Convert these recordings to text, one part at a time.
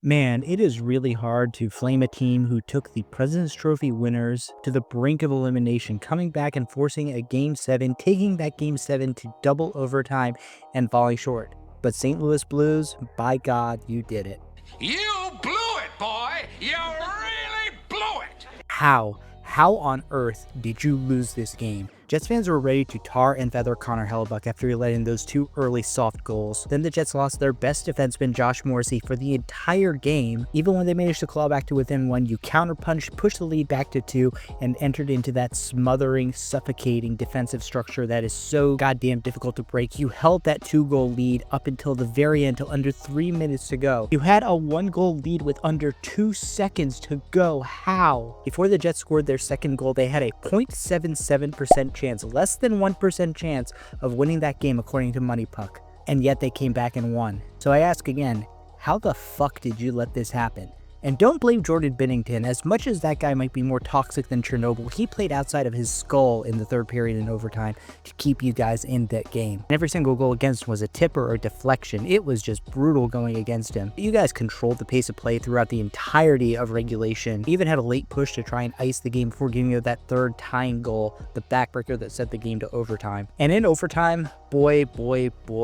Man, it is really hard to flame a team who took the President's Trophy winners to the brink of elimination, coming back and forcing a Game 7, taking that Game 7 to double overtime and falling short. But St. Louis Blues, by God, you did it. You blew it, boy! You really blew it! How? How on earth did you lose this game? Jets fans were ready to tar and feather Connor Hellebuyck after he let in those two early soft goals. Then the Jets lost their best defenseman Josh Morrissey for the entire game. Even when they managed to claw back to within one, you counterpunched, pushed the lead back to 2, and entered into that smothering, suffocating defensive structure that is so goddamn difficult to break. You held that 2-goal lead up until the very end, till under 3 minutes to go. You had a 1-goal lead with under 2 seconds to go. How? Before the Jets scored their second goal, they had a 0.77% chance, less than 1% chance of winning that game according to Money Puck, and yet they came back and won. So I ask again, how the fuck did you let this happen? And don't blame Jordan Binnington. As much as that guy might be more toxic than Chernobyl, he played outside of his skull in the third period in overtime to keep you guys in that game. And every single goal against him was a tipper or deflection. It was just brutal going against him. You guys controlled the pace of play throughout the entirety of regulation. You even had a late push to try and ice the game before giving you that third tying goal, the backbreaker that sent the game to overtime. And in overtime, boy,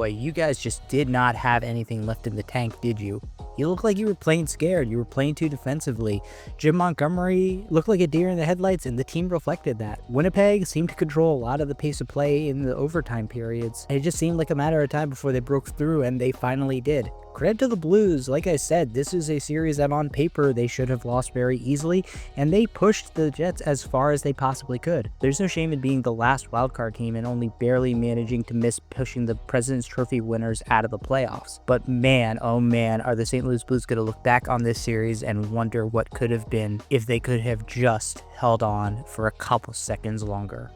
you guys just did not have anything left in the tank, did you? You looked like you were playing scared. You were playing too defensively. Jim Montgomery looked like a deer in the headlights, and the team reflected that. Winnipeg seemed to control a lot of the pace of play in the overtime periods. It just seemed like a matter of time before they broke through, and they finally did. Credit to the Blues. Like I said, this is a series that on paper they should have lost very easily, and they pushed the Jets as far as they possibly could. There's no shame in being the last wildcard team and only barely managing to miss pushing the President's Trophy winners out of the playoffs. But man, oh man, are the St. Louis Blues going to look back on this series and wonder what could have been if they could have just held on for a couple seconds longer.